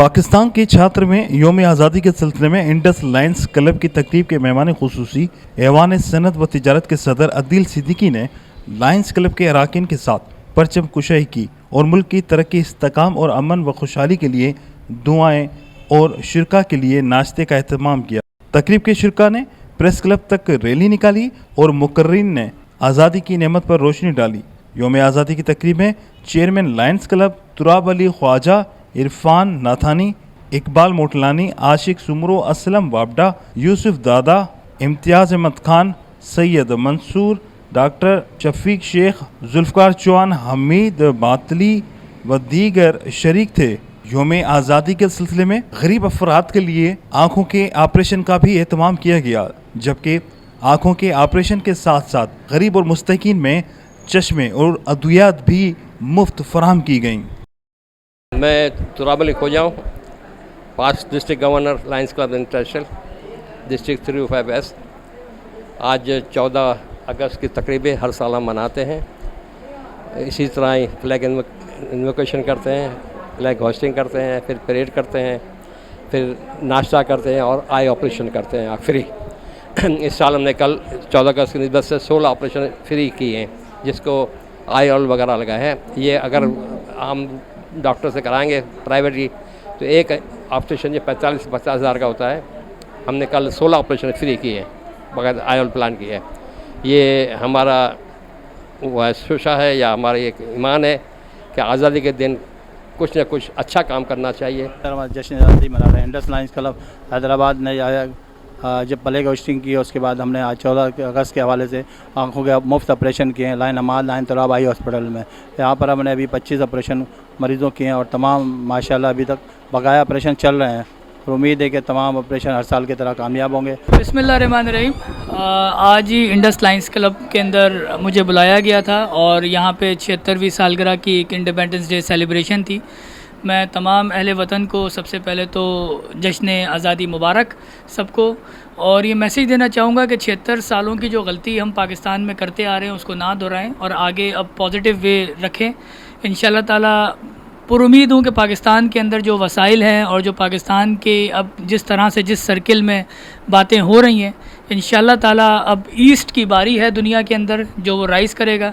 पाकिस्तान के छात्र में योम आज़ादी के सिलसिले में इंडस लायंस क्लब की तकरीब के मेहमान खुसूसी ऐवान सनत व तिजारत के सदर अदील सिद्दीकी ने लायंस क्लब के अरकान के साथ परचम कुशाई की और मुल्क की तरक्की, इस्तेकाम और अमन व खुशहाली के लिए दुआएं और शिरका के लिए नाश्ते का एहतमाम किया। तकरीब के शिरका ने प्रेस क्लब तक रैली निकाली और मुकर्रीन ने आज़ादी की नेमत पर रोशनी डाली। योम आज़ादी की तकरीब में chairman Lions club Turab Ali Khwaja, Irfan Nathani, Iqbal Motlani, आशिक सुमरो, असलम वाबडा, यूसुफ दादा, इम्तियाज़ अहमद खान, सैयद मंसूर, डॉक्टर शफीक शेख, जुल्फ़कार चौहान, हमीद बातली व दीगर शरीक थे। योम आज़ादी के सिलसिले में गरीब अफराद के लिए आँखों के ऑपरेशन का भी एहतमाम किया गया, जबकि आँखों के ऑपरेशन के साथ साथ गरीब और मुस्तकीन में चश्मे और अद्वियात भी मुफ्त फराहम की गईं। मैं तुराब अली ख्वाजा हूँ, past district governor Lions club international, district 305S। आज 14 अगस्त की तकरीबें हर साल हम मनाते हैं। इसी तरह ही फ्लैग इन्वोकेशन करते हैं, फ्लैग होस्टिंग करते हैं, फिर परेड करते हैं, फिर नाश्ता करते हैं और आई ऑपरेशन करते हैं फ्री। इस साल हमने कल 14 अगस्त की निस्बत से 16 ऑपरेशन फ्री किए हैं, जिसको आई ऑल वगैरह लगा है। ये अगर हम डॉक्टर से कराएंगे प्राइवेटली तो एक ऑपरेशन ये 45 से 50 हज़ार का होता है। हमने कल 16 ऑपरेशन फ्री किए हैं, बगैर आईओल प्लान किए हैं। ये हमारा वह शुशा है या हमारा एक ईमान है कि आज़ादी के दिन कुछ न कुछ अच्छा काम करना चाहिए। जश्न आज़ादी मना रहे हैं। इंडस लायंस क्लब हैदराबाद ने जब प्लेग होस्टिंग की, उसके बाद हमने आज 14 अगस्त के हवाले से आँखों के मुफ्त ऑपरेशन किए हैं line अमाद, line Turab eye hospital में। यहाँ पर हमने अभी 25 ऑपरेशन मरीज़ों किए हैं और तमाम माशाल्लाह अभी तक बकाया ऑपरेशन चल रहे हैं और उम्मीद है कि तमाम ऑपरेशन हर साल की तरह कामयाब होंगे। बिस्मिल्लाहिर्रहमानिर्रहीम। आज ही इंडस लायंस क्लब के अंदर मुझे बुलाया गया था और यहाँ पे 76वीं सालगिरह की एक इंडिपेंडेंस डे सेलिब्रेशन थी। मैं तमाम अहले वतन को सबसे पहले तो जश्न आज़ादी मुबारक सबको, और ये मैसेज देना चाहूँगा कि 76 सालों की जो गलती हम पाकिस्तान में करते आ रहे हैं उसको ना दोहराएं और आगे अब पॉजिटिव वे रखें। इंशाल्लाह ताला पुरुमीद हूँ कि पाकिस्तान के अंदर जो वसाइल हैं और जो पाकिस्तान के अब जिस तरह से जिस सर्किल में बातें हो रही हैं, इंशाल्लाह ताला अब ईस्ट की बारी है दुनिया के अंदर जो वो राइज़ करेगा।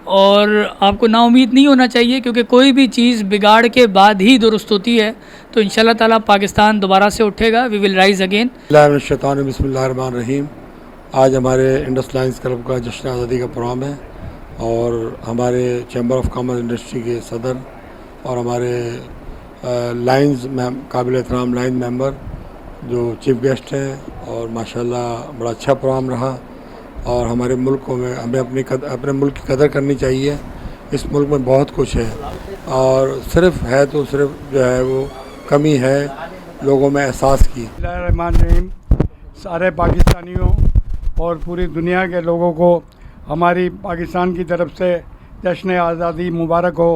और आपको नाउमीद नहीं होना चाहिए, क्योंकि कोई भी चीज़ बिगाड़ के बाद ही दुरुस्त होती है। तो इंशाल्लाह ताला पाकिस्तान दोबारा से उठेगा, वी विल राइज़ अगेन। बिस्मिल्लाहिर्रहमानिर्रहीम। आज हमारे इंडस लायंस क्लब का जश्न आज़ादी का प्रोग्राम है और हमारे चैम्बर ऑफ कॉमर्स इंडस्ट्री के सदर और हमारे लायंस काबिल एहतराम लायंस मेंबर जो चीफ गेस्ट हैं, और माशाल्लाह बड़ा अच्छा प्रोग्राम रहा। और हमारे मुल्कों में हमें अपने मुल्क की कदर करनी चाहिए। इस मुल्क में बहुत कुछ है और सिर्फ है तो सिर्फ जो है वो कमी है लोगों में एहसास की। सारे पाकिस्तानियों और पूरी दुनिया के लोगों को हमारी पाकिस्तान की तरफ से जश्न आज़ादी मुबारक हो।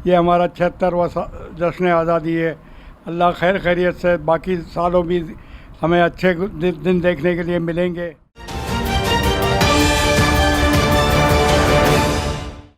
ये हमारा 76वां जश्न आज़ादी है। अल्लाह खैर खैरियत से बाकी सालों भी हमें अच्छे दिन देखने के लिए मिलेंगे।